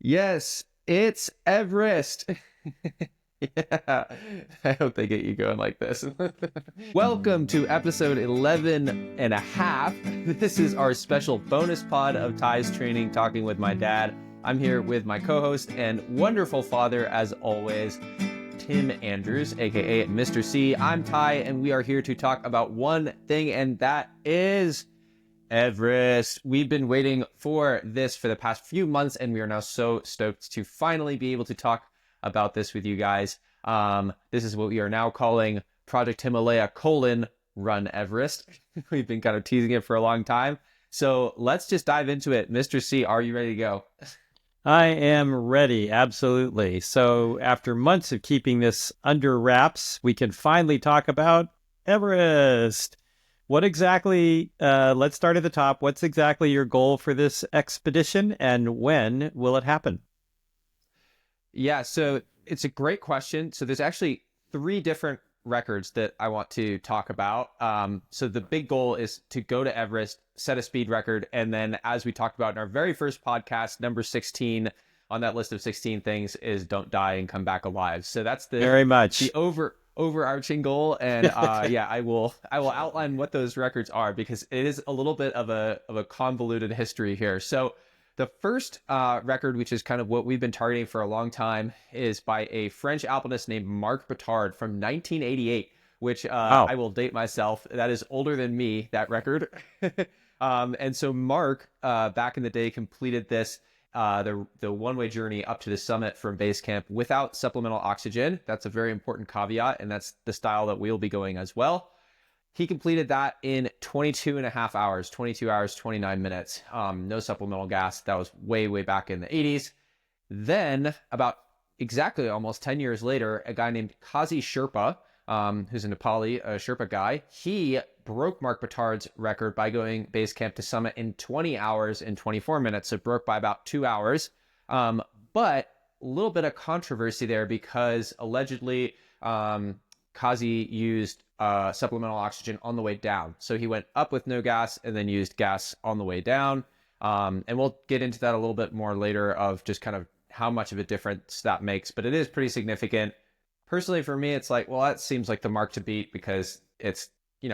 Yes, it's Everest. Yeah, I hope they get you going like this. Welcome to episode 11 and a half. This is our special bonus pod of Ty's training, talking with my dad. I'm here with my co-host and wonderful father, as always, Tim Andrews, aka Mr. C. I'm Ty, and we are here to talk about one thing, and that is Everest. We've been waiting for this for the past few months, and we are now so stoked to finally be able to talk about this with you guys. This is what we are now calling Project Himalaya : Run Everest. We've been kind of teasing it for a long time. So let's just dive into it. Mr. C, are you ready to go? I am ready, absolutely. So after months of keeping this under wraps, we can finally talk about Everest. What exactly, let's start at the top. What's exactly your goal for this expedition, and when will it happen? Yeah, so it's a great question. So there's actually three different records that I want to talk about. So the big goal is to go to Everest, set a speed record, and then, as we talked about in our very first podcast, number 16 on that list of 16 things is don't die and come back alive. So that's the Very the much. overarching goal. And yeah, I will outline what those records are, because it is a little bit of a convoluted history here. So the first record, which is kind of what we've been targeting for a long time, is by a French alpinist named Marc Bitard from 1988, which Wow. I will date myself. That is older than me, that record. And so Marc, back in the day, completed this, the one-way journey up to the summit from base camp without supplemental oxygen. That's a very important caveat, and that's the style that we'll be going as well. He completed that in 22 and a half hours, 22 hours, 29 minutes. No supplemental gas. That was way, way back in the 80s. Then, about exactly almost 10 years later, a guy named Kazi Sherpa, who's a Nepali Sherpa guy, he broke Marc Bitard's record by going base camp to summit in 20 hours and 24 minutes. So broke by about 2 hours. But a little bit of controversy there, because allegedly Kazi used supplemental oxygen on the way down. So he went up with no gas and then used gas on the way down. And we'll get into that a little bit more later, of just kind of how much of a difference that makes. But it is pretty significant. Personally, for me, it's like, well, that seems like the mark to beat, because it's,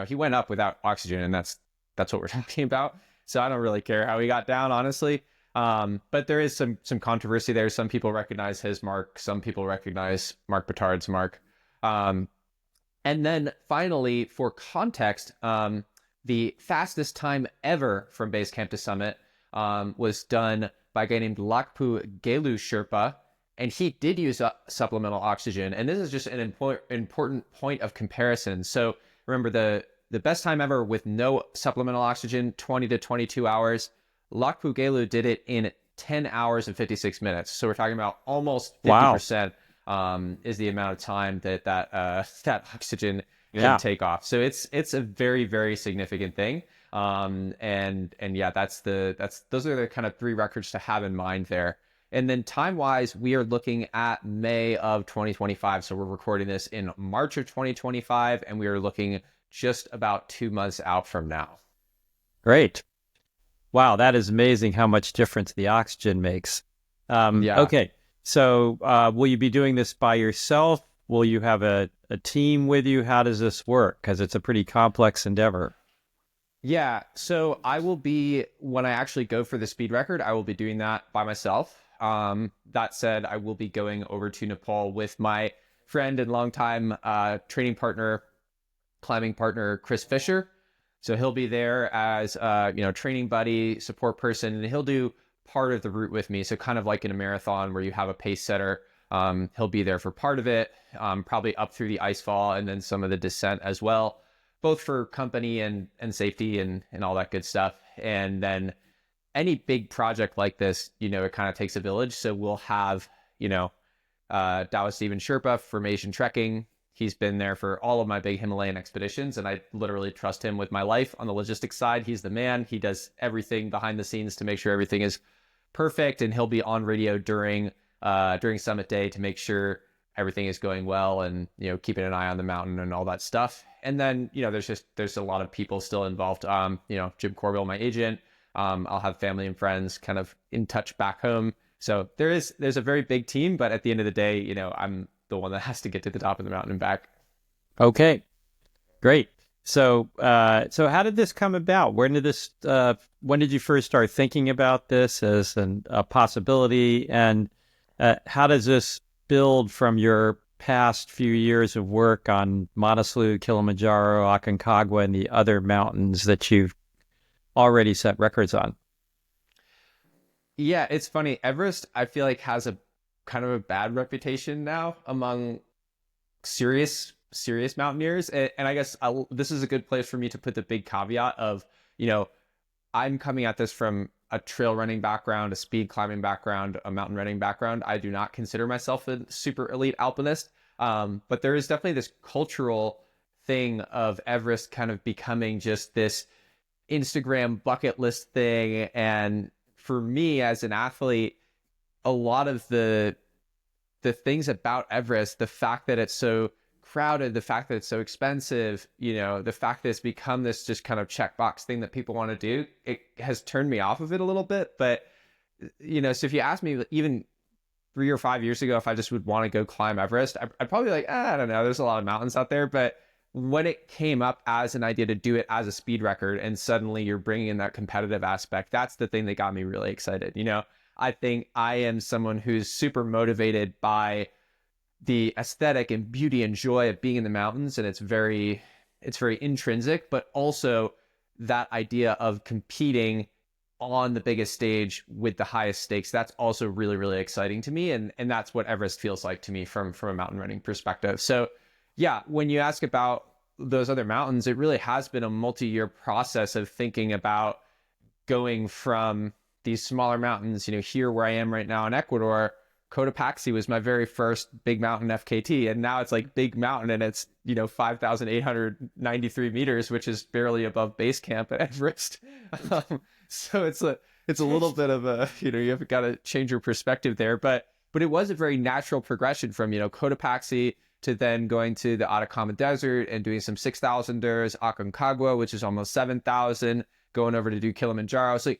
he went up without oxygen, and that's what we're talking about. So I don't really care how he got down, honestly. But there is some controversy there. Some people recognize his mark. Some people recognize Marc Bitard's mark. And then finally, for context, the fastest time ever from base camp to summit was done by a guy named Lakpu Gelu Sherpa, and he did use supplemental oxygen. And this is just an important point of comparison. So remember, the best time ever with no supplemental oxygen, 20 to 22 hours. Lakpu Gelu did it in 10 hours and 56 minutes. So we're talking about almost Wow. 50%. Is the amount of time that that oxygen can Yeah. take off. So it's a very, very significant thing. And yeah, those are the kind of three records to have in mind there. And then time wise, we are looking at May of 2025. So we're recording this in March of 2025, and we are looking just about 2 months out from now. Great. Wow, that is amazing how much difference the oxygen makes. Yeah. Okay, so will you be doing this by yourself? Will you have a team with you? How does this work? Because it's a pretty complex endeavor. Yeah, so I will be, when I actually go for the speed record, I will be doing that by myself. That said, I will be going over to Nepal with my friend and longtime training partner, climbing partner, Chris Fisher. So he'll be there as training buddy, support person, and he'll do part of the route with me. So kind of like in a marathon where you have a pace setter, he'll be there for part of it, probably up through the ice fall and then some of the descent as well, both for company and safety and all that good stuff. And then any big project like this, it kind of takes a village. So we'll have, Dawa Steven Sherpa from Asian Trekking. He's been there for all of my big Himalayan expeditions, and I literally trust him with my life on the logistics side. He's the man. He does everything behind the scenes to make sure everything is perfect, and he'll be on radio during summit day to make sure everything is going well, and keeping an eye on the mountain and all that stuff. And then there's a lot of people still involved. Jim Corbill, my agent. I'll have family and friends kind of in touch back home. So there's a very big team, but at the end of the day, I'm the one that has to get to the top of the mountain and back. Okay, great. So how did this come about? When did you first start thinking about this as a possibility? And how does this build from your past few years of work on Manaslu, Kilimanjaro, Aconcagua, and the other mountains that you've already set records on? Yeah, it's funny. Everest, I feel like has a kind of a bad reputation now among serious mountaineers, and I guess this is a good place for me to put the big caveat of, you know, I'm coming at this from a trail running background, a speed climbing background, a mountain running background. I do not consider myself a super elite alpinist, but there is definitely this cultural thing of Everest kind of becoming just this Instagram bucket list thing. And for me as an athlete, a lot of the things about Everest, the fact that it's so crowded, the fact that it's so expensive, the fact that it's become this just kind of checkbox thing that people want to do, it has turned me off of it a little bit. But, so if you ask me even 3 or 5 years ago if I just would want to go climb Everest, I'd probably be like, I don't know, there's a lot of mountains out there. But when it came up as an idea to do it as a speed record and suddenly you're bringing in that competitive aspect, that's the thing that got me really excited. I think I am someone who's super motivated by the aesthetic and beauty and joy of being in the mountains, and it's very intrinsic, but also that idea of competing on the biggest stage with the highest stakes, that's also really really exciting to me, and that's what Everest feels like to me from a mountain running perspective. So yeah, when you ask about those other mountains, it really has been a multi-year process of thinking about going from these smaller mountains, here where I am right now in Ecuador. Cotopaxi was my very first big mountain FKT, and now it's like big mountain, and it's 5,893 meters, which is barely above base camp at Everest. So it's a little bit of a you've got to change your perspective there, but it was a very natural progression from Cotopaxi to then going to the Atacama Desert and doing some 6,000ers, Aconcagua, which is almost 7,000, going over to do Kilimanjaro. So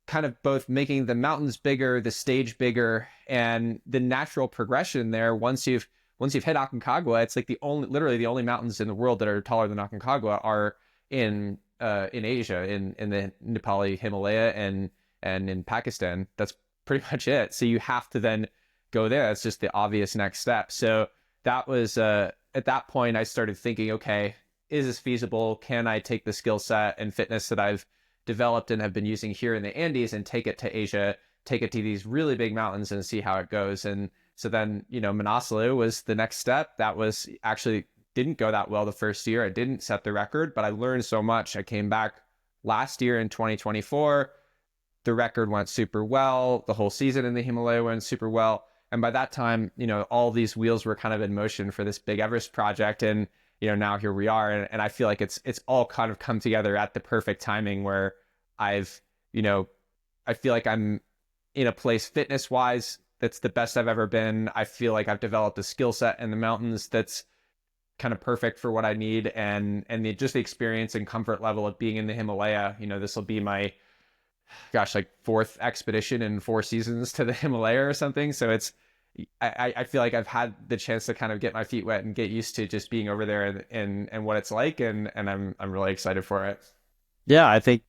kind of both making the mountains bigger, the stage bigger, and the natural progression there. Once you've hit Aconcagua, it's like literally the only mountains in the world that are taller than Aconcagua are in Asia, in the Nepali Himalaya and in Pakistan. That's pretty much it. So you have to then go there. That's just the obvious next step. So that was at that point I started thinking, okay, is this feasible? Can I take the skill set and fitness that I've developed and have been using here in the Andes and take it to Asia, take it to these really big mountains and see how it goes? And so then, Manaslu was the next step. That was actually didn't go that well the first year. I didn't set the record, but I learned so much. I came back last year in 2024. The record went super well. The whole season in the Himalaya went super well. And by that time, all these wheels were kind of in motion for this big Everest project. And, now here we are. And I feel like it's all kind of come together at the perfect timing where I've, I feel like I'm in a place fitness wise that's the best I've ever been. I feel like I've developed a skill set in the mountains that's kind of perfect for what I need. And just the experience and comfort level of being in the Himalaya, this will be my, gosh, like fourth expedition in 4 seasons to the Himalaya or something. So I feel like I've had the chance to kind of get my feet wet and get used to just being over there and what it's like. And I'm really excited for it. Yeah, I think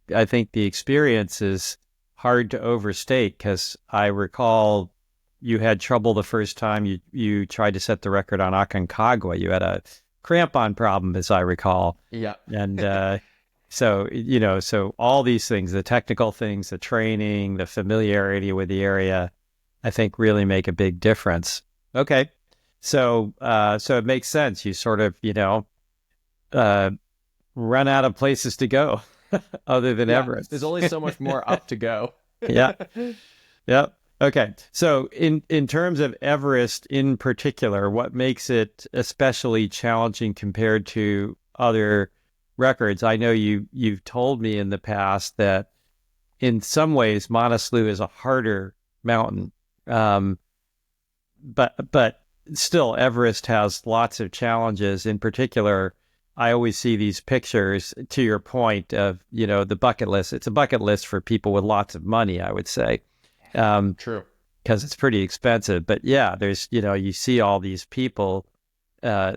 the experience is hard to overstate because I recall you had trouble the first time you tried to set the record on Aconcagua. You had a crampon problem, as I recall, Yeah. and so all these things, the technical things, the training, the familiarity with the area, I think really make a big difference. Okay, so it makes sense. You sort of uh, run out of places to go other than Yeah. There's Everest. only so much more up to go. Yeah. Yep. Okay. So in terms of Everest in particular, what makes it especially challenging compared to other records? I know you've told me in the past that in some ways Manaslu is a harder mountain. Um, but still Everest has lots of challenges. In particular, I always see these pictures to your point of, the bucket list. It's a bucket list for people with lots of money, I would say. Um, True. because it's pretty expensive. But yeah, there's, you see all these people uh,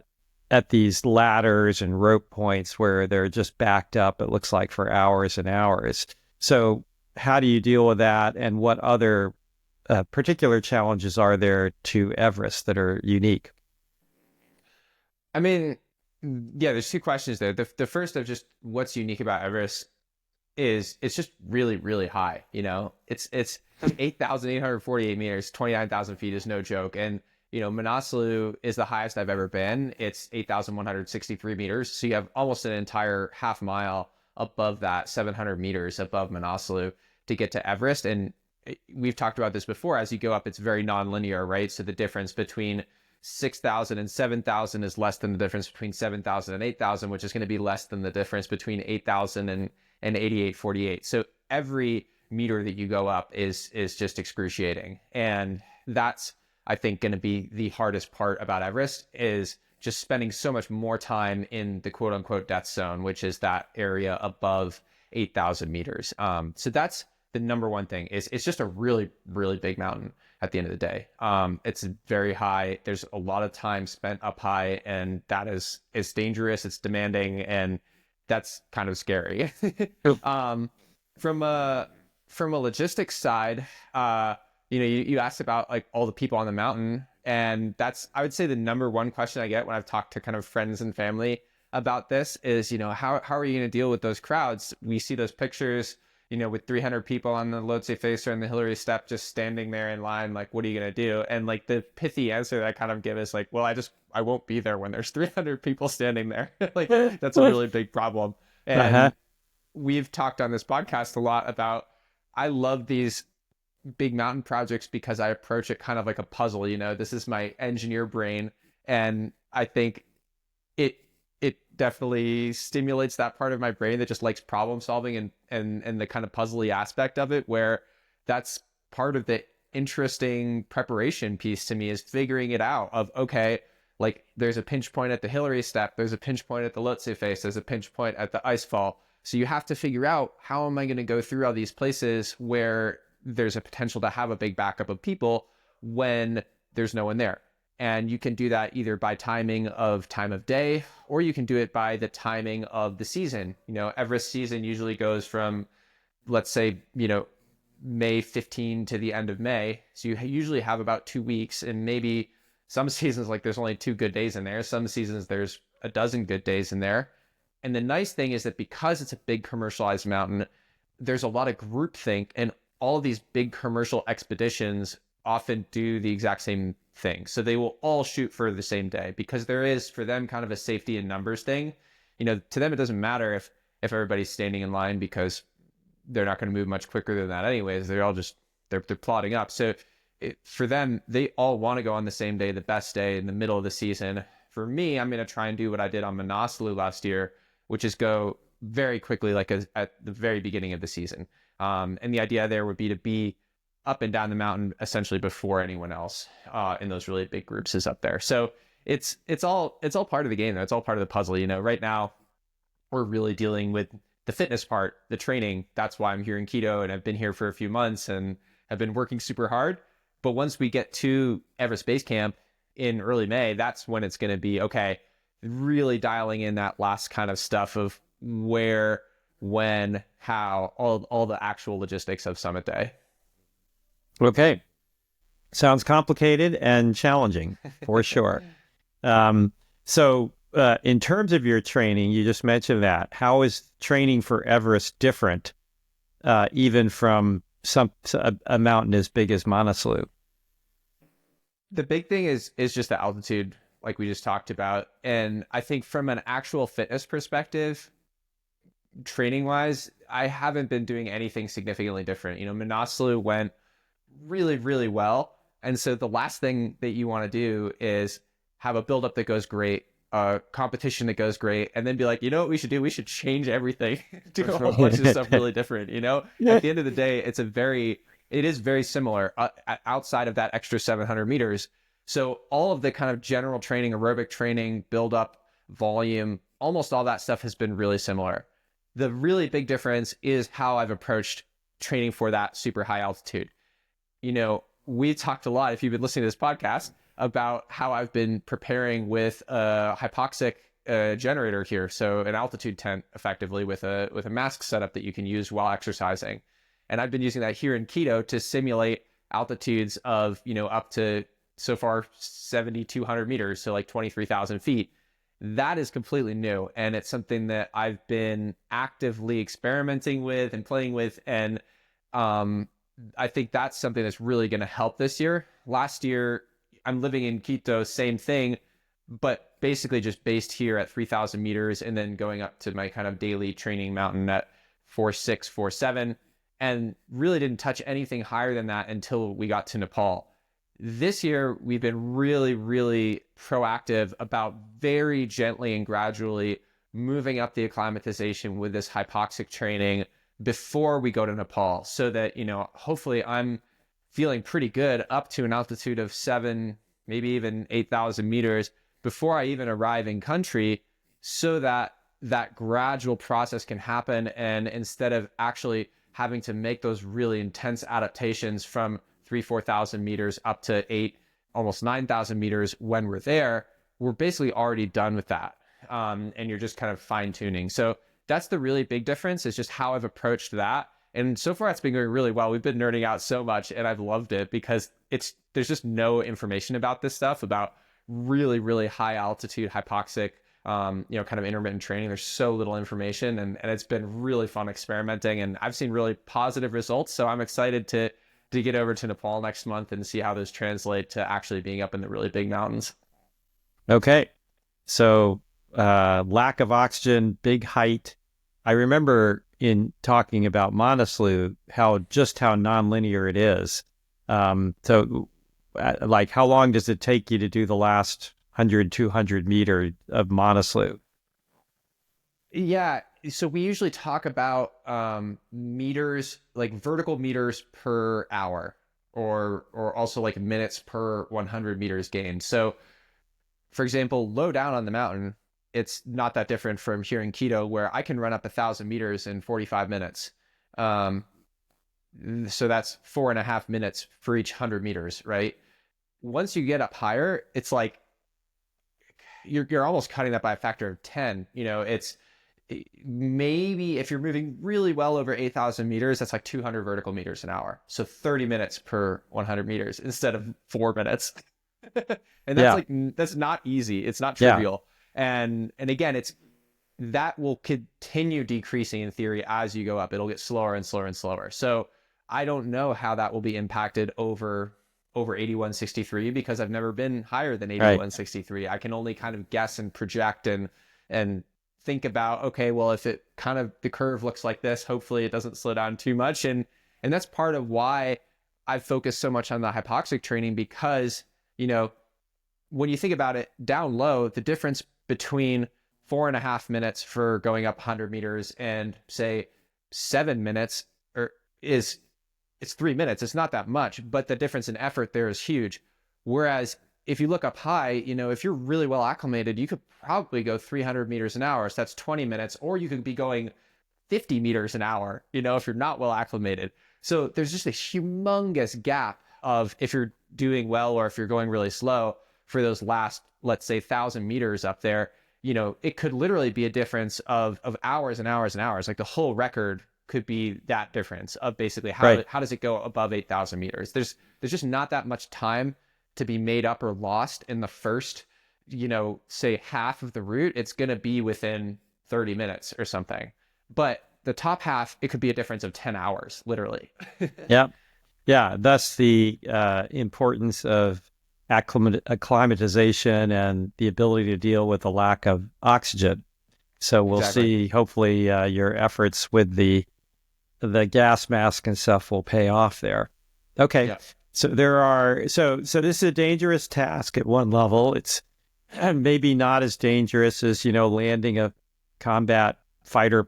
at these ladders and rope points where they're just backed up, it looks like, for hours and hours. So how do you deal with that? And what other particular challenges are there to Everest that are unique? I mean, yeah, there's two questions there. The first of just what's unique about Everest is it's just really, really high. It's 8,848 meters, 29,000 feet is no joke. And, Manaslu is the highest I've ever been. It's 8,163 meters. So you have almost an entire half mile above that, 700 meters above Manaslu to get to Everest. And we've talked about this before. As you go up, it's very nonlinear, right? So the difference between 6,000 and 7,000 is less than the difference between 7,000 and 8,000, which is going to be less than the difference between 8,000 and 8848. So every meter that you go up is just excruciating. And that's, I think, going to be the hardest part about Everest, is just spending so much more time in the quote unquote death zone, which is that area above 8,000 meters. So that's the number one thing. Is it's just a really, really big mountain at the end of the day. It's very high. There's a lot of time spent up high, and that is, it's dangerous, it's demanding, and that's kind of scary. um, from a logistics side, you asked about like all the people on the mountain, and that's, I would say, the number one question I get when I've talked to kind of friends and family about this is, how are you going to deal with those crowds? We see those pictures, with 300 people on the Lhotse Face or in the Hillary Step just standing there in line, like, what are you going to do? And like the pithy answer that I kind of give is like, well, I won't be there when there's 300 people standing there. Like, that's a really big problem. Uh-huh. And we've talked on this podcast a lot about, I love these big mountain projects because I approach it kind of like a puzzle. This is my engineer brain. And I think it it definitely stimulates that part of my brain that just likes problem solving and the kind of puzzly aspect of it, where that's part of the interesting preparation piece to me, is figuring it out of, okay, like there's a pinch point at the Hillary Step, there's a pinch point at the Lhotse Face, there's a pinch point at the Icefall. So you have to figure out, how am I going to go through all these places where there's a potential to have a big backup of people when there's no one there. And you can do that either by timing of time of day, or you can do it by the timing of the season. Everest season usually goes from, let's say, May 15 to the end of May. So you usually have about 2 weeks, and maybe some seasons, like, there's only 2 good days in there. Some seasons there's a dozen good days in there. And the nice thing is that because it's a big commercialized mountain, there's a lot of groupthink, and all of these big commercial expeditions often do the exact same thing. So they will all shoot for the same day, because there is, for them, kind of a safety in numbers thing. To them, it doesn't matter if everybody's standing in line, because they're not going to move much quicker than that anyways. They're all just, they're plotting up. So for them, they all want to go on the same day, the best day in the middle of the season. For me, I'm going to try and do what I did on Manaslu last year, which is go very quickly, like at the very beginning of the season. And the idea there would be to be up and down the mountain essentially before anyone else in those really big groups is up there. So it's all part of the game, though. It's all part of the puzzle. Right now we're really dealing with the fitness part, the training. That's why I'm here in Quito, and I've been here for a few months and have been working super hard. But once we get to Everest Base Camp in early May, that's when it's going to be, okay, really dialing in that last kind of stuff of where, when, how, all the actual logistics of Summit Day. Okay. Sounds complicated and challenging for sure. Um, so, in terms of your training, you just mentioned that. How is training for Everest different, even from a mountain as big as Manaslu? The big thing is just the altitude, like we just talked about. And I think from an actual fitness perspective, training wise, I haven't been doing anything significantly different. Manaslu went really, really well. And so the last thing that you want to do is have a buildup that goes great, a competition that goes great, and then be like, what we should do? We should change everything, do a whole bunch of stuff really different. At the end of the day, it is very similar outside of that extra 700 meters. So all of the kind of general training, aerobic training, build up, volume, almost all that stuff has been really similar. The really big difference is how I've approached training for that super high altitude. we talked a lot, if you've been listening to this podcast, about how I've been preparing with a hypoxic generator here. So an altitude tent, effectively, with a mask setup that you can use while exercising. And I've been using that here in keto to simulate altitudes of, up to so far 7,200 meters, so like 23,000 feet. That is completely new. And it's something that I've been actively experimenting with and playing with. And I think that's something that's really going to help this year. Last year, I'm living in Quito, same thing, but basically just based here at 3,000 meters and then going up to my kind of daily training mountain at 4.6, 4.7, and really didn't touch anything higher than that until we got to Nepal. This year, we've been really, really proactive about very gently and gradually moving up the acclimatization with this hypoxic training before we go to Nepal, so that, hopefully I'm feeling pretty good up to an altitude of 7, maybe even 8,000 meters before I even arrive in country, so that that gradual process can happen. And instead of actually having to make those really intense adaptations from 4,000 meters up to 8, almost 9,000 meters when we're there, we're basically already done with that. And you're just kind of fine tuning. So that's the really big difference, is just how I've approached that. And so far it's been going really well. We've been nerding out so much and I've loved it, because there's just no information about this stuff, about really, really high altitude hypoxic, kind of intermittent training. There's so little information, and it's been really fun experimenting, and I've seen really positive results. So I'm excited to get over to Nepal next month and see how those translate to actually being up in the really big mountains. Okay. So lack of oxygen, big height. I remember in talking about Manaslu, how nonlinear it is. Like, how long does it take you to do the last 100, 200 meter of Manaslu? Yeah. So we usually talk about meters, like vertical meters per hour, or also like minutes per 100 meters gained. So for example, low down on the mountain, it's not that different from here in Quito, where I can run up 1,000 meters in 45 minutes. Um, so that's 4.5 minutes for each 100 meters, right? Once you get up higher, it's like you're almost cutting that by a factor of 10. It's maybe if you're moving really well over 8,000 meters, that's like 200 vertical meters an hour. So 30 minutes per 100 meters instead of 4 minutes. And that's Yeah. like, that's not easy. It's not Yeah. trivial. And again, that will continue decreasing in theory as you go up. It'll get slower and slower and slower. So I don't know how that will be impacted over 8163, because I've never been higher than Right. 8163. I can only kind of guess and project and think about, okay, well, if it kind of, the curve looks like this, hopefully it doesn't slow down too much. And that's part of why I've focused so much on the hypoxic training, because, when you think about it down low, the difference between 4.5 minutes for going up 100 meters and say 7 minutes it's 3 minutes. It's not that much, but the difference in effort there is huge. Whereas if you look up high, if you're really well acclimated, you could probably go 300 meters an hour. So that's 20 minutes, or you could be going 50 meters an hour, if you're not well acclimated. So there's just a humongous gap of if you're doing well or if you're going really slow for those last, let's say, 1,000 meters up there. It could literally be a difference of hours and hours and hours. Like the whole record could be that difference of basically how Right. does it go above 8,000 meters. There's just not that much time to be made up or lost in the first, say half of the route. It's going to be within 30 minutes or something. But the top half, it could be a difference of 10 hours, literally. Yeah. Yeah. Thus the importance of acclimatization and the ability to deal with the lack of oxygen. So we'll Exactly. see, hopefully your efforts with the gas mask and stuff will pay off there. Okay. Yeah. So this is a dangerous task at one level. It's maybe not as dangerous as, landing a combat pilot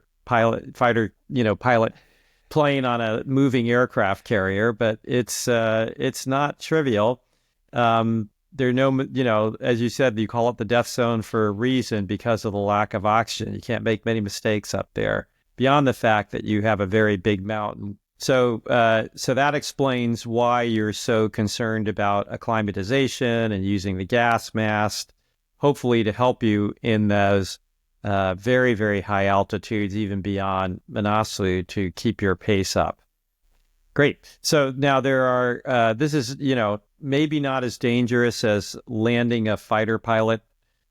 plane on a moving aircraft carrier, but it's not trivial. There are no, as you said, you call it the death zone for a reason, because of the lack of oxygen. You can't make many mistakes up there, beyond the fact that you have a very big mountain So that explains why you're so concerned about acclimatization and using the gas mask, hopefully to help you in those very, very high altitudes, even beyond Manaslu, to keep your pace up. Great. So now there are, this is, maybe not as dangerous as landing a fighter pilot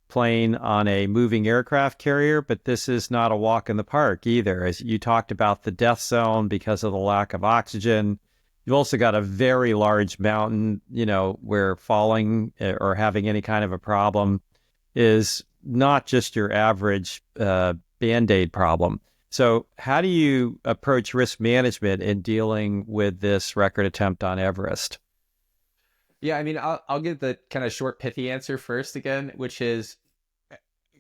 plane on a moving aircraft carrier, but this is not a walk in the park either. As you talked about the death zone because of the lack of oxygen, you've also got a very large mountain, where falling or having any kind of a problem is not just your average Band-Aid problem. So how do you approach risk management in dealing with this record attempt on Everest? Yeah, I mean, I'll give the kind of short, pithy answer first again, which is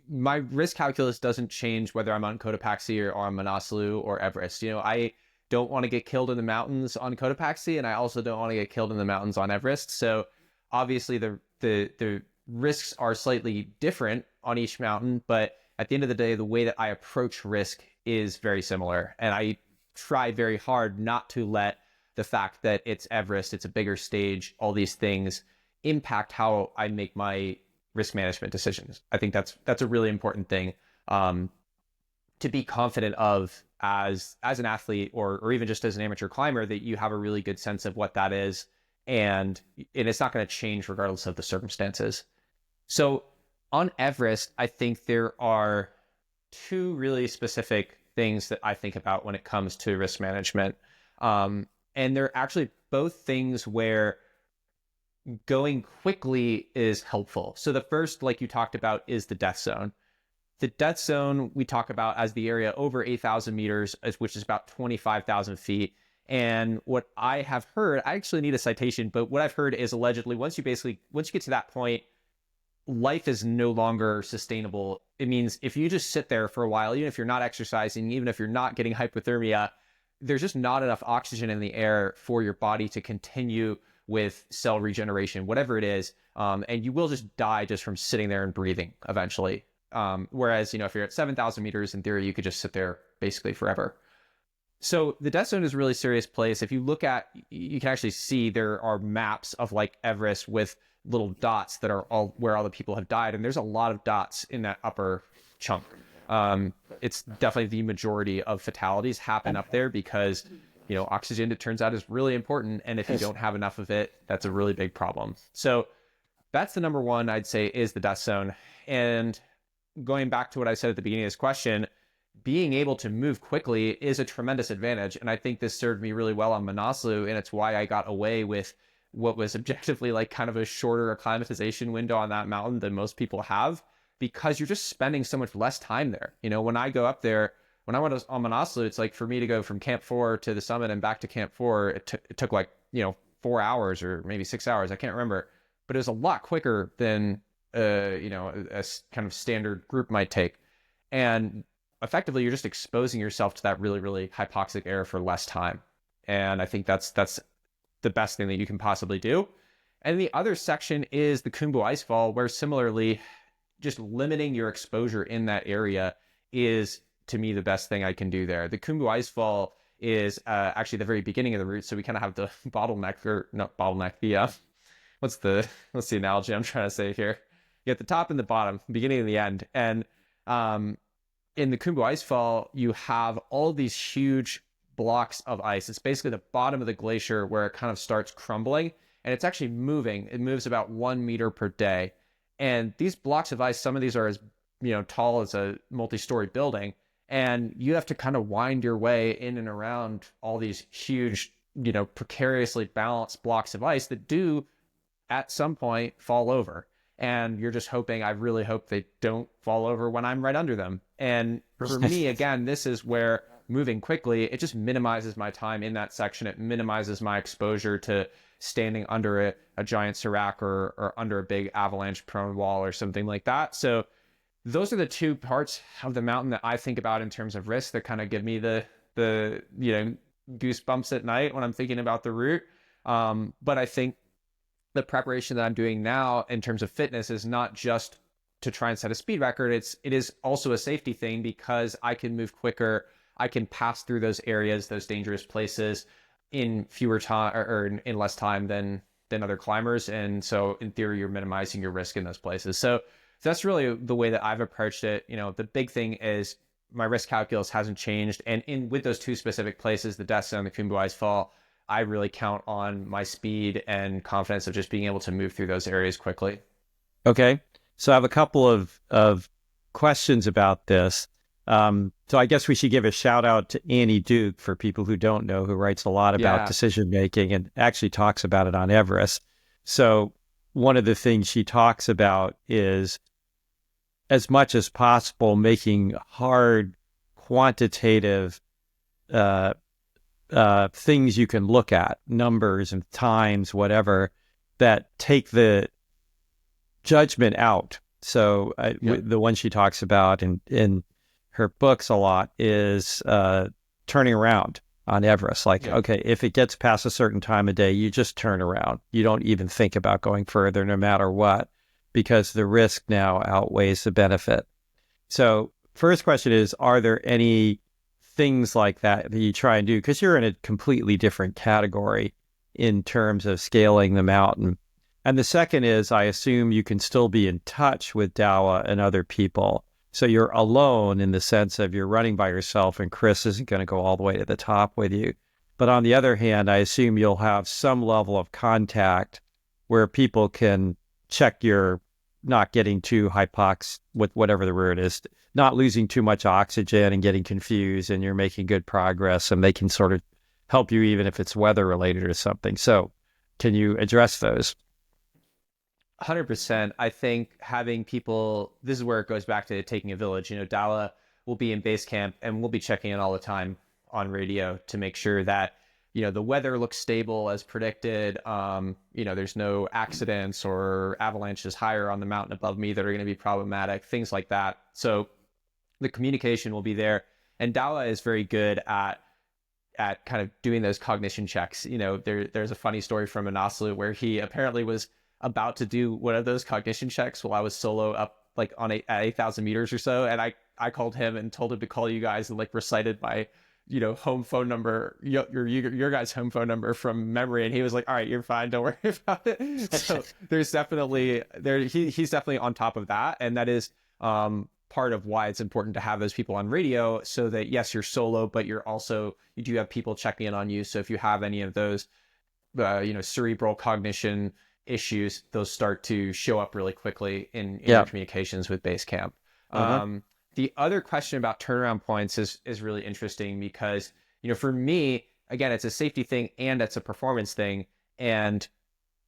my risk calculus doesn't change whether I'm on Cotopaxi or on Manaslu or Everest. I don't want to get killed in the mountains on Cotopaxi, and I also don't want to get killed in the mountains on Everest. So obviously the risks are slightly different on each mountain, but at the end of the day, the way that I approach risk is very similar. And I try very hard not to let the fact that it's Everest, it's a bigger stage, all these things impact how I make my risk management decisions. I think that's a really important thing to be confident of as an athlete or even just as an amateur climber, that you have a really good sense of what that is, and it's not going to change regardless of the circumstances. So on Everest, I think there are two really specific things that I think about when it comes to risk management. And they're actually both things where going quickly is helpful. So the first, like you talked about, is the death zone. The death zone we talk about as the area over 8,000 meters, which is about 25,000 feet. And what I have heard, I actually need a citation, but what I've heard is allegedly once you get to that point, life is no longer sustainable. It means if you just sit there for a while, even if you're not exercising, even if you're not getting hypothermia, there's just not enough oxygen in the air for your body to continue with cell regeneration, whatever it is. And you will just die just from sitting there and breathing eventually. Whereas, if you're at 7,000 meters, in theory, you could just sit there basically forever. So the death zone is a really serious place. If you look at, you can actually see there are maps of like Everest with little dots that are all where all the people have died. And there's a lot of dots in that upper chunk. It's definitely the majority of fatalities happen up there because, oxygen, it turns out, is really important. And if you don't have enough of it, that's a really big problem. So that's the number one, I'd say, is the death zone. And going back to what I said at the beginning of this question, being able to move quickly is a tremendous advantage. And I think this served me really well on Manaslu, and it's why I got away with what was objectively like kind of a shorter acclimatization window on that mountain than most people have, because you're just spending so much less time there. When I go up there, when I went on Manaslu, it's like for me to go from Camp 4 to the summit and back to Camp 4, it took like, 4 hours or maybe 6 hours. I can't remember, but it was a lot quicker than, a kind of standard group might take. And effectively, you're just exposing yourself to that really, really hypoxic air for less time. And I think that's the best thing that you can possibly do. And the other section is the Khumbu Icefall, where similarly, just limiting your exposure in that area is, to me, the best thing I can do there. The Khumbu Icefall is actually the very beginning of the route, so we kind of have the bottleneck, or not bottleneck, the what's the analogy I'm trying to say here? You get the top and the bottom, beginning and the end. And in the Khumbu Icefall, you have all these huge blocks of ice. It's basically the bottom of the glacier where it kind of starts crumbling, and it's actually moving. It moves about 1 meter per day. And these blocks of ice, some of these are as tall as a multi-story building, and you have to kind of wind your way in and around all these huge, precariously balanced blocks of ice that do at some point fall over. And you're just hoping, I really hope they don't fall over when I'm right under them. And for me, again, this is where moving quickly, it just minimizes my time in that section. It minimizes my exposure to standing under a giant serac or under a big avalanche prone wall or something like that. So those are the two parts of the mountain that I think about in terms of risk that kind of give me the goosebumps at night when I'm thinking about the route. But I think the preparation that I'm doing now in terms of fitness is not just to try and set a speed record. It is also a safety thing, because I can move quicker. I can pass through those areas, those dangerous places in fewer time or in less time than other climbers. And so in theory, you're minimizing your risk in those places. So that's really the way that I've approached it. The big thing is my risk calculus hasn't changed. And in with those two specific places, the Death Zone and the Kumbu Fall, I really count on my speed and confidence of just being able to move through those areas quickly. Okay. So I have a couple of questions about this. So I guess we should give a shout out to Annie Duke for people who don't know, who writes a lot about Yeah. decision making and actually talks about it on Everest. So one of the things she talks about is, as much as possible, making hard quantitative uh, things you can look at, numbers and times, whatever, that take the judgment out. So Yeah. the one she talks about in her books a lot is turning around on Everest. Like, Yeah. okay, if it gets past a certain time of day, you just turn around. You don't even think about going further, no matter what, because the risk now outweighs the benefit. So first question is, are there any things like that that you try and do? Because you're in a completely different category in terms of scaling the mountain. And the second is, I assume you can still be in touch with Dawa and other people. So you're alone in the sense of you're running by yourself and Chris isn't going to go all the way to the top with you. But on the other hand, I assume you'll have some level of contact where people can check you're not getting too hypox with whatever the word is, not losing too much oxygen and getting confused, and you're making good progress, and they can sort of help you even if it's weather related or something. So can you address those? 100%. I think having people, this is where it goes back to taking a village. Dala will be in base camp and we'll be checking in all the time on radio to make sure that, the weather looks stable as predicted. There's no accidents or avalanches higher on the mountain above me that are going to be problematic, things like that. So the communication will be there. And Dala is very good at kind of doing those cognition checks. There's a funny story from Manaslu where he apparently was about to do one of those cognition checks while I was solo up like at 8,000 meters or so. And I called him and told him to call you guys and like recited my, home phone number, your guys' home phone number from memory. And he was like, all right, you're fine. Don't worry about it. So there's definitely he's definitely on top of that. And that is, part of why it's important to have those people on radio so that yes, you're solo, but you do have people checking in on you. So if you have any of those, cerebral cognition issues, those start to show up really quickly in your Yeah. communications with base camp. Uh-huh. The other question about turnaround points is really interesting because, for me, again, it's a safety thing and it's a performance thing. And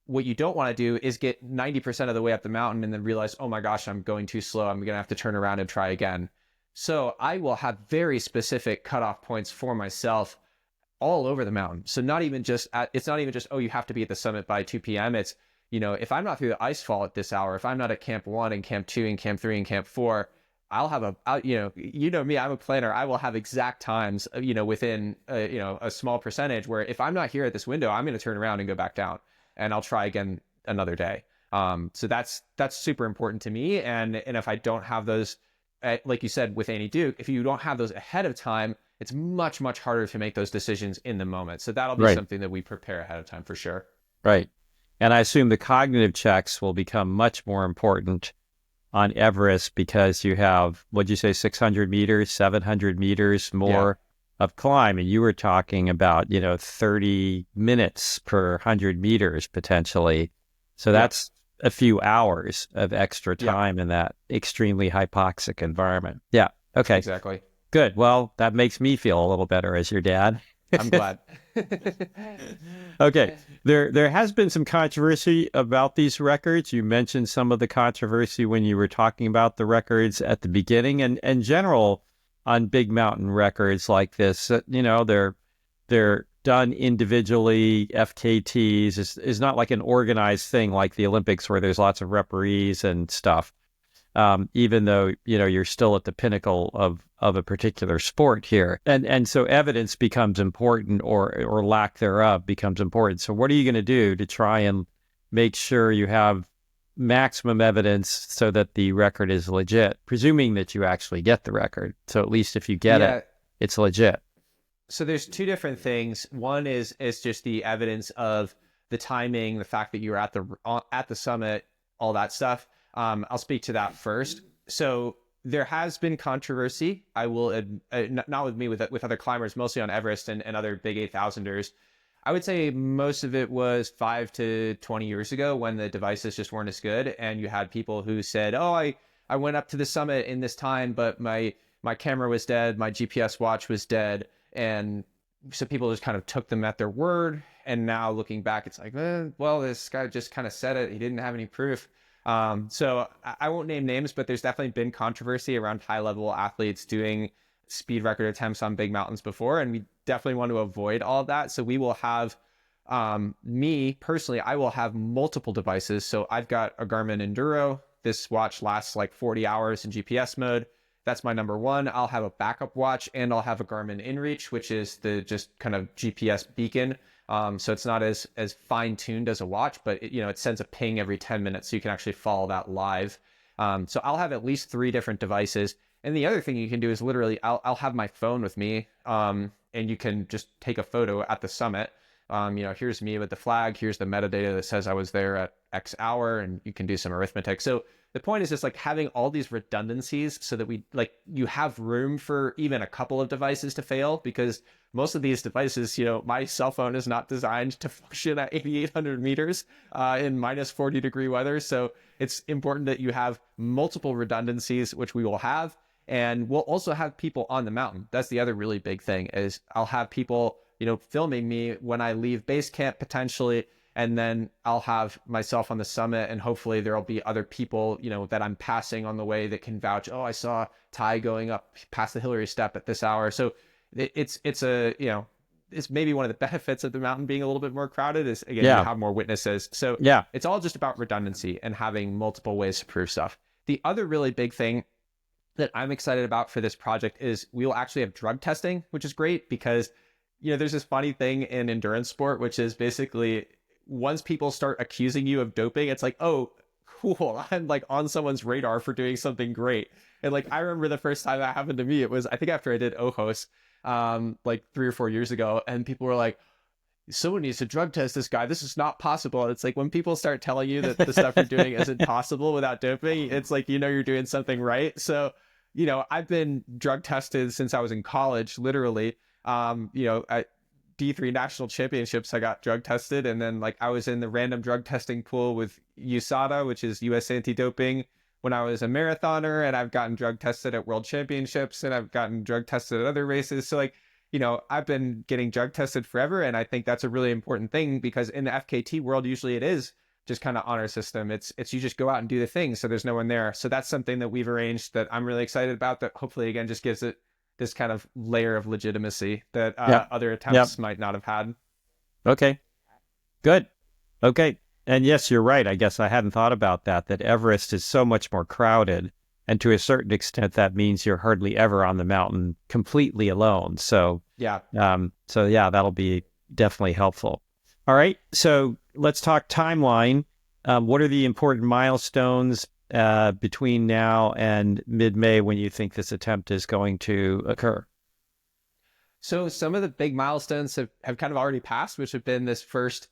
what you don't want to do is get 90% of the way up the mountain and then realize, oh my gosh, I'm going too slow. I'm going to have to turn around and try again. So I will have very specific cutoff points for myself all over the mountain. So it's not even just, oh, you have to be at the summit by 2 p.m. It's, if I'm not through the ice fall at this hour, if I'm not at camp 1 and camp 2 and camp 3 and camp 4, I'll have me, I'm a planner. I will have exact times, within, a small percentage where if I'm not here at this window, I'm going to turn around and go back down and I'll try again another day. So that's super important to me. And if I don't have those, like you said with Annie Duke, if you don't have those ahead of time, it's much, much harder to make those decisions in the moment. So that'll be Right. something that we prepare ahead of time for sure. Right. And I assume the cognitive checks will become much more important on Everest because you have, what'd you say, 600 meters, 700 meters Yeah. more of climb. And you were talking about, 30 minutes per 100 meters potentially. So Yep. that's a few hours of extra Yep. time in that extremely hypoxic environment. Yeah. Okay. Exactly. Good. Well, that makes me feel a little better as your dad. I'm glad. Okay. There has been some controversy about these records. You mentioned some of the controversy when you were talking about the records at the beginning, and in general on big mountain records like this, they're done individually. FKTs is not like an organized thing like the Olympics where there's lots of referees and stuff. Even though you're still at the pinnacle of a particular sport here, and so evidence becomes important, or lack thereof becomes important. So what are you going to do to try and make sure you have maximum evidence so that the record is legit, presuming that you actually get the record? So at least if you get it, Yeah. it's legit. So there's two different things. One is just the evidence of the timing, the fact that you were at the summit, all that stuff. I'll speak to that first. So there has been controversy. I will not with me, with other climbers, mostly on Everest and other big 8,000ers. I would say most of it was 5 to 20 years ago when the devices just weren't as good, and you had people who said, "Oh, I went up to the summit in this time, but my camera was dead, my GPS watch was dead." And so people just kind of took them at their word. And now looking back, it's like, well, this guy just kind of said it. He didn't have any proof. So I won't name names, but there's definitely been controversy around high level athletes doing speed record attempts on big mountains before. And we definitely want to avoid all of that. So we will have, me personally, I will have multiple devices. So I've got a Garmin Enduro. This watch lasts like 40 hours in GPS mode. That's my number one. I'll have a backup watch, and I'll have a Garmin InReach, which is the just kind of GPS beacon. So it's not as fine tuned as a watch, but it sends a ping every 10 minutes, so you can actually follow that live. So I'll have at least 3 different devices. And the other thing you can do is literally I'll have my phone with me, and you can just take a photo at the summit. Here's me with the flag. Here's the metadata that says I was there at X hour, and you can do some arithmetic. So the point is just like having all these redundancies so that you have room for even a couple of devices to fail, because most of these devices, my cell phone is not designed to function at 8,800 meters in minus 40-degree weather. So it's important that you have multiple redundancies, which we will have. And we'll also have people on the mountain. That's the other really big thing, is I'll have people, filming me when I leave base camp potentially. And then I'll have myself on the summit, and hopefully there'll be other people, that I'm passing on the way that can vouch, "Oh, I saw Ty going up past the Hillary step at this hour." So it's maybe one of the benefits of the mountain being a little bit more crowded is, again, you Yeah. have more witnesses. So Yeah. it's all just about redundancy and having multiple ways to prove stuff. The other really big thing that I'm excited about for this project is we will actually have drug testing, which is great because, there's this funny thing in endurance sport, which is basically once people start accusing you of doping, it's like, oh, cool, I'm like on someone's radar for doing something great. And like, I remember the first time that happened to me, it was, I think after I did Ojos, like 3 or 4 years ago, and people were like, someone needs to drug test this guy. This is not possible. And it's like when people start telling you that the stuff you're doing isn't possible without doping, it's like, you're doing something right. So, I've been drug tested since I was in college, literally. At D3 national championships, I got drug tested. And then like I was in the random drug testing pool with USADA, which is US anti-doping, when I was a marathoner. And I've gotten drug tested at world championships, and I've gotten drug tested at other races. So like, I've been getting drug tested forever. And I think that's a really important thing, because in the FKT world, usually it is just kind of honor system. It's you just go out and do the thing. So there's no one there. So that's something that we've arranged that I'm really excited about, that hopefully, again, just gives it this kind of layer of legitimacy that Yep. other Yep. attempts might not have had. Okay. Good. Okay. And yes, you're right. I guess I hadn't thought about that Everest is so much more crowded. And to a certain extent, that means you're hardly ever on the mountain completely alone. So, Yeah. yeah, that'll be definitely helpful. All right. So let's talk timeline. What are the important milestones between now and mid-May when you think this attempt is going to occur? So some of the big milestones have kind of already passed, which have been this first,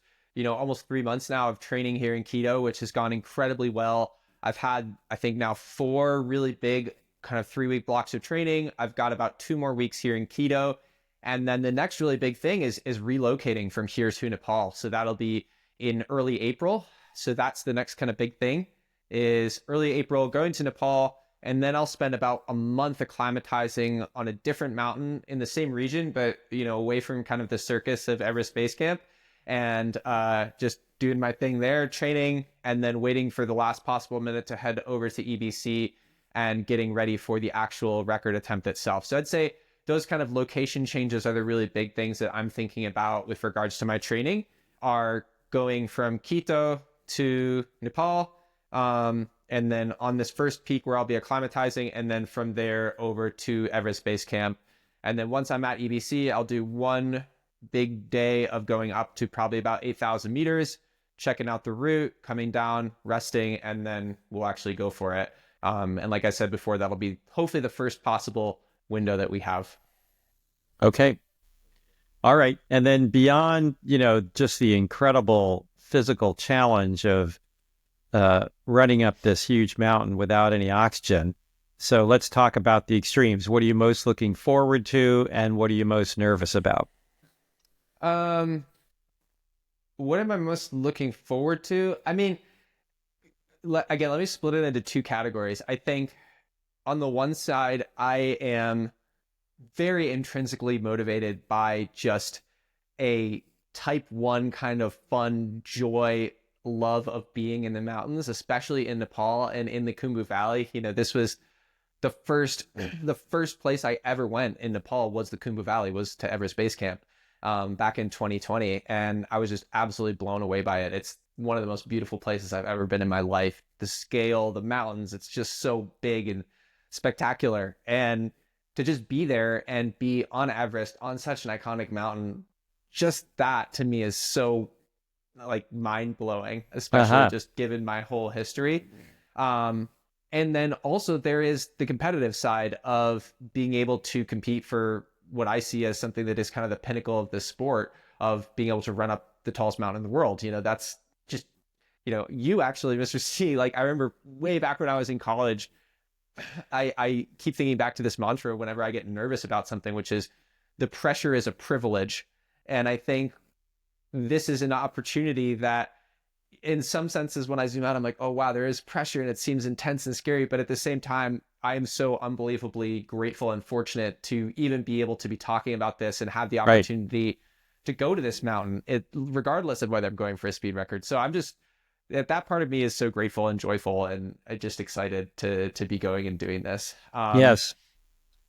almost 3 months now of training here in Quito, which has gone incredibly well. I've had, I think now 4 really big kind of 3-week blocks of training. I've got about 2 more weeks here in Quito. And then the next really big thing is relocating from here to Nepal. So that'll be in early April. So that's the next kind of big thing, is early April, going to Nepal. And then I'll spend about a month acclimatizing on a different mountain in the same region, but, away from kind of the circus of Everest Base Camp, and just doing my thing there, training, and then waiting for the last possible minute to head over to EBC and getting ready for the actual record attempt itself. So I'd say those kind of location changes are the really big things that I'm thinking about with regards to my training, are going from Quito to Nepal, and then on this first peak where I'll be acclimatizing, and then from there over to Everest Base Camp. And then once I'm at EBC, I'll do one big day of going up to probably about 8,000 meters, checking out the route, coming down, resting, and then we'll actually go for it. And like I said before, that'll be hopefully the first possible window that we have. Okay. All right. And then beyond, just the incredible physical challenge of running up this huge mountain without any oxygen. So let's talk about the extremes. What are you most looking forward to, and what are you most nervous about? Um, what am I most looking forward to? I mean, again, let me split it into two categories. I think on the one side, I am very intrinsically motivated by just a type one kind of fun joy love of being in the mountains, especially in Nepal and in the Khumbu Valley. This was the first place I ever went in Nepal was the Khumbu Valley, was to Everest Base Camp back in 2020, and I was just absolutely blown away by it. It's one of the most beautiful places I've ever been in my life. The scale, the mountains, it's just so big and spectacular, and to just be there and be on Everest on such an iconic mountain, just that to me is so like mind blowing, especially Uh-huh. just given my whole history. Um, and then also there is the competitive side of being able to compete for what I see as something that is kind of the pinnacle of this sport, of being able to run up the tallest mountain in the world. That's just, you actually, Mr. C, like I remember way back when I was in college, I keep thinking back to this mantra whenever I get nervous about something, which is the pressure is a privilege. And I think this is an opportunity that in some senses when I zoom out, I'm like, oh wow, there is pressure and it seems intense and scary, but at the same time I am so unbelievably grateful and fortunate to even be able to be talking about this and have the Right. opportunity to go to this mountain, regardless of whether I'm going for a speed record. So I'm just, that part of me is so grateful and joyful, and I'm just excited to be going and doing this. Yes.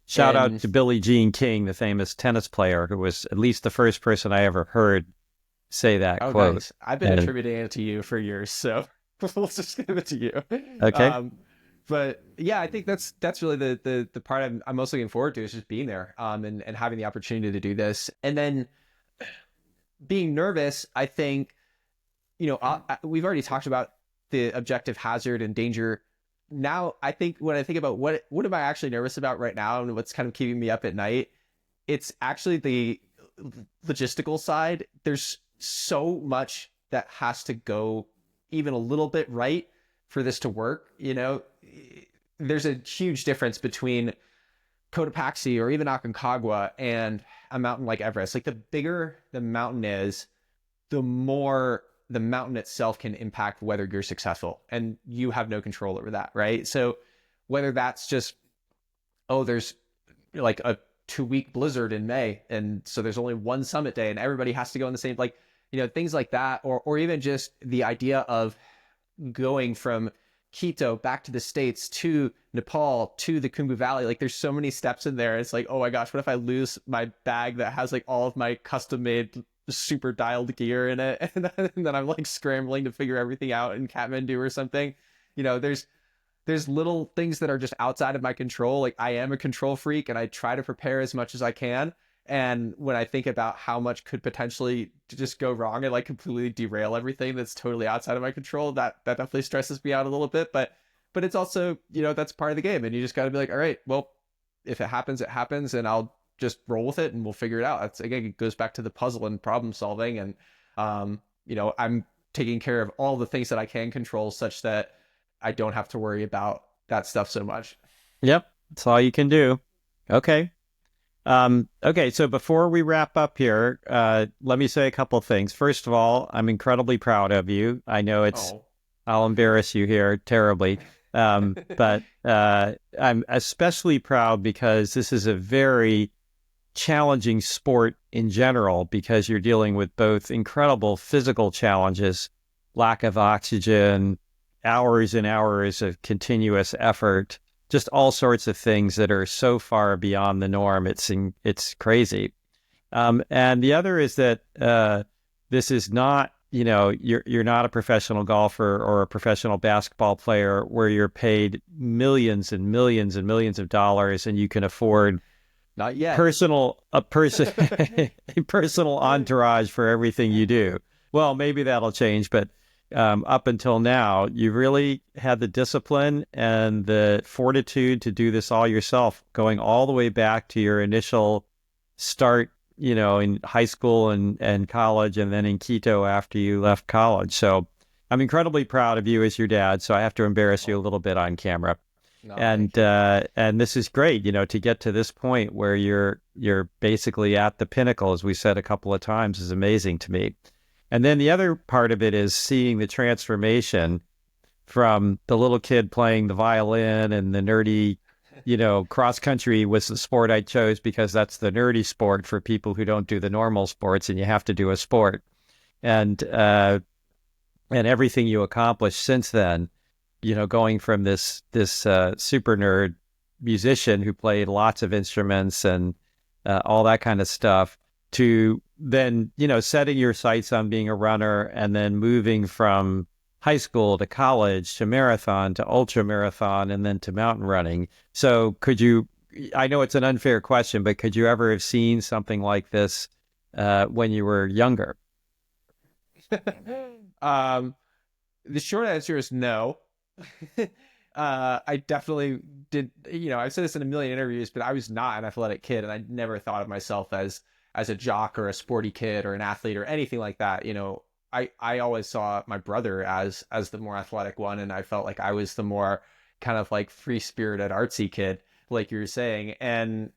Shout out And to Billie Jean King, the famous tennis player, who was at least the first person I ever heard say that oh, quote. nice. I've been And attributing it to you for years, so we'll just give it to you. okay. Um, but yeah, I think that's really the part I'm most looking forward to, is just being there, and having the opportunity to do this, and then being nervous. I think we've already talked about the objective hazard and danger. Now, I think when I think about what am I actually nervous about right now, and what's kind of keeping me up at night, it's actually the logistical side. There's so much that has to go even a little bit right for this to work. There's a huge difference between Cotopaxi or even Aconcagua and a mountain like Everest. Like, the bigger the mountain is, the more the mountain itself can impact whether you're successful, and you have no control over that, right? So whether that's just, oh, there's like a 2 week blizzard in May, and so there's only one summit day, and everybody has to go in the same, like, things like that, or even just the idea of going from Quito back to the States to Nepal to the Khumbu Valley. Like, there's so many steps in there. It's like, oh my gosh, what if I lose my bag that has like all of my custom made super dialed gear in it, and then I'm like scrambling to figure everything out in Kathmandu or something. There's little things that are just outside of my control. Like, I am a control freak and I try to prepare as much as I can. And when I think about how much could potentially just go wrong and like completely derail everything that's totally outside of my control, that definitely stresses me out a little bit. But it's also, that's part of the game. And you just got to be like, all right, well, if it happens, it happens, and I'll just roll with it and we'll figure it out. That's, again, it goes back to the puzzle and problem solving. And, I'm taking care of all the things that I can control, such that I don't have to worry about that stuff so much. Yep. That's all you can do. Okay. Okay, so before we wrap up here, let me say a couple of things. First of all, I'm incredibly proud of you. I know Oh, I'll embarrass you here terribly. But I'm especially proud because this is a very challenging sport in general, because you're dealing with both incredible physical challenges, lack of oxygen, hours and hours of continuous effort, just all sorts of things that are so far beyond the norm. It's crazy. And the other is that this is not, you're not a professional golfer or a professional basketball player where you're paid millions and millions and millions of dollars and you can afford not yet. personal a person a personal entourage for everything you do. Well, maybe that'll change, but up until now, you really had the discipline and the fortitude to do this all yourself, going all the way back to your initial start, in high school and college, and then in keto after you left college. So I'm incredibly proud of you as your dad. So I have to embarrass you Oh, a little bit on camera. no, thank And you. this is great, to get to this point where you're basically at the pinnacle, as we said a couple of times, is amazing to me. And then the other part of it is seeing the transformation from the little kid playing the violin and the nerdy, cross country was the sport I chose because that's the nerdy sport for people who don't do the normal sports, and you have to do a sport. And everything you accomplished since then, going from this super nerd musician who played lots of instruments and all that kind of stuff, to then setting your sights on being a runner, and then moving from high school to college to marathon to ultra marathon and then to mountain running. So could you? I know it's an unfair question, but could you ever have seen something like this when you were younger? um, the short answer is no. I definitely did. I've said this in a million interviews, but I was not an athletic kid, and I never thought of myself as a jock or a sporty kid or an athlete or anything like that. I always saw my brother as the more athletic one, and I felt like I was the more kind of like free spirited, artsy kid, like you were saying. And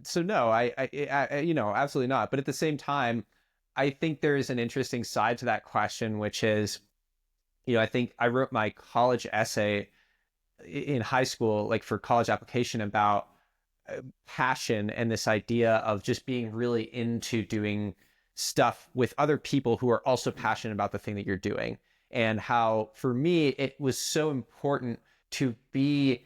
so no, absolutely not. But at the same time, I think there is an interesting side to that question, which is, I think I wrote my college essay in high school, like for college application, about passion and this idea of just being really into doing stuff with other people who are also passionate about the thing that you're doing. And how, for me, it was so important to be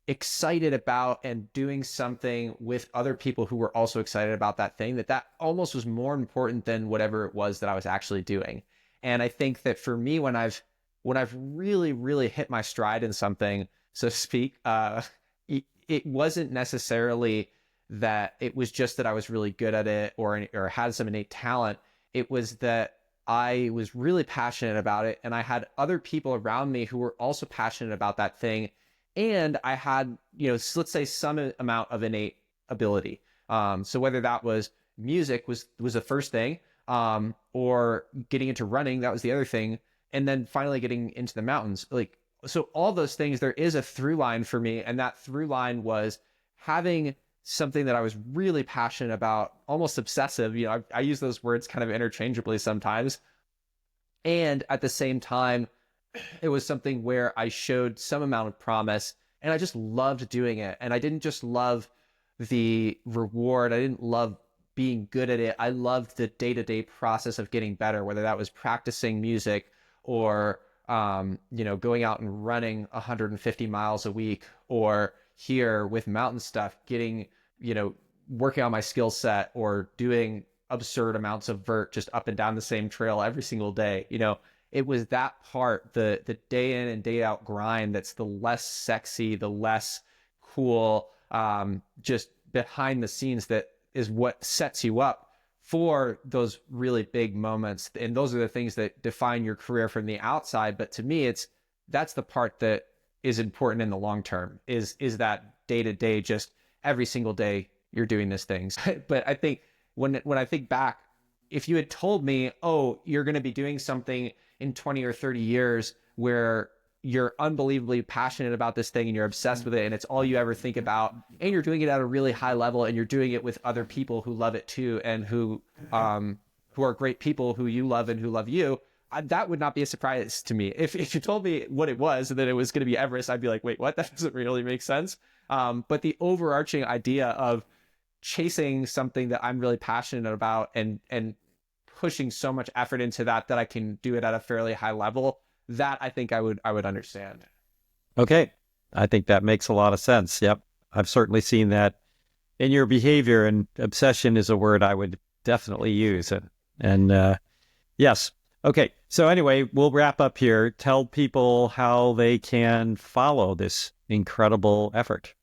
excited about and doing something with other people who were also excited about that thing, that almost was more important than whatever it was that I was actually doing. And I think that for me, when I've really really hit my stride in something, so to speak, it wasn't necessarily that it was just that I was really good at it, or had some innate talent. It was that I was really passionate about it, and I had other people around me who were also passionate about that thing, and I had, let's say, some amount of innate ability. So whether that was music was the first thing, or getting into running, that was the other thing, and then finally getting into the mountains. Like, so all those things, there is a through line for me, and that through line was having something that I was really passionate about, almost obsessive. I use those words kind of interchangeably sometimes, and at the same time, it was something where I showed some amount of promise, and I just loved doing it. And I didn't just love the reward, I didn't love being good at it. I loved the day-to-day process of getting better, whether that was practicing music, or going out and running 150 miles a week, or here with mountain stuff, getting, working on my skill set, or doing absurd amounts of vert just up and down the same trail every single day. It was that part, the day in and day out grind, that's the less sexy, the less cool, just behind the scenes, that is what sets you up for those really big moments. And those are the things that define your career from the outside. But to me, that's the part that is important in the long term, is that day to day, just every single day you're doing these things. But I think when I think back, if you had told me, oh, you're going to be doing something in 20 or 30 years where you're unbelievably passionate about this thing and you're obsessed with it and it's all you ever think about, and you're doing it at a really high level, and you're doing it with other people who love it too, and who are great people who you love and who love you, that would not be a surprise to me. If you told me what it was and that it was going to be Everest, I'd be like, wait, what? That doesn't really make sense. But the overarching idea of chasing something that I'm really passionate about, and pushing so much effort into that I can do it at a fairly high level, that I think I would understand. Okay. I think that makes a lot of sense. Yep. I've certainly seen that in your behavior, and obsession is a word I would definitely use. And yes. Okay. So anyway, we'll wrap up here. Tell people how they can follow this incredible effort.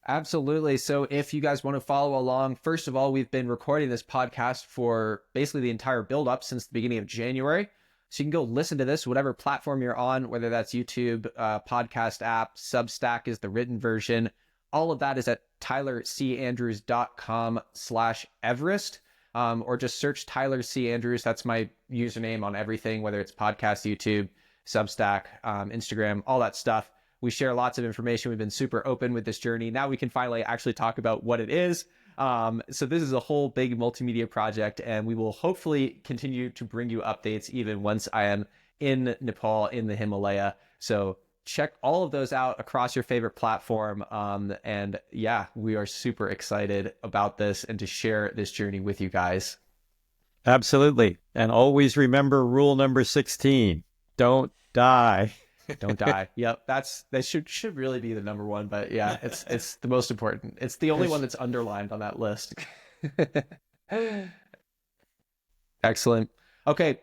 Absolutely. So if you guys want to follow along, first of all, we've been recording this podcast for basically the entire build up since the beginning of January. So you can go listen to this, whatever platform you're on, whether that's YouTube, podcast app, Substack is the written version. All of that is at tylercandrews.com/Everest. Or just search Tyler C. Andrews. That's my username on everything, whether it's podcast, YouTube, Substack, Instagram, all that stuff. We share lots of information. We've been super open with this journey. Now we can finally actually talk about what it is. So this is a whole big multimedia project, and we will hopefully continue to bring you updates even once I am in Nepal, in the Himalaya. So check all of those out across your favorite platform. And yeah, we are super excited about this and to share this journey with you guys. Absolutely. And always remember rule number 16, don't die. Don't die. Yep, that should really be the number one. But yeah, it's the most important. It's the only one that's underlined on that list. Excellent. Okay.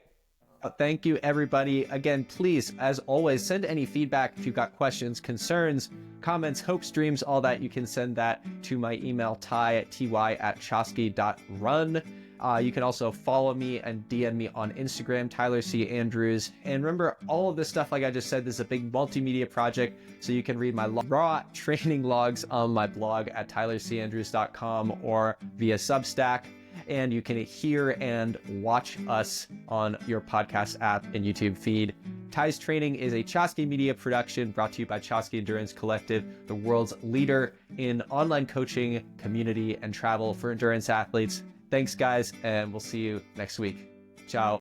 Thank you, everybody. Again, please, as always, send any feedback if you've got questions, concerns, comments, hopes, dreams, all that. You can send that to my email, ty@chosky.run. You can also follow me and DM me on Instagram, Tyler C. Andrews. And remember, all of this stuff, like I just said, this is a big multimedia project, so you can read my raw training logs on my blog at tylercandrews.com or via Substack. And you can hear and watch us on your podcast app and YouTube feed. Ty's Training is a Chosky Media production brought to you by Chosky Endurance Collective, the world's leader in online coaching, community, and travel for endurance athletes. Thanks, guys, and we'll see you next week. Ciao.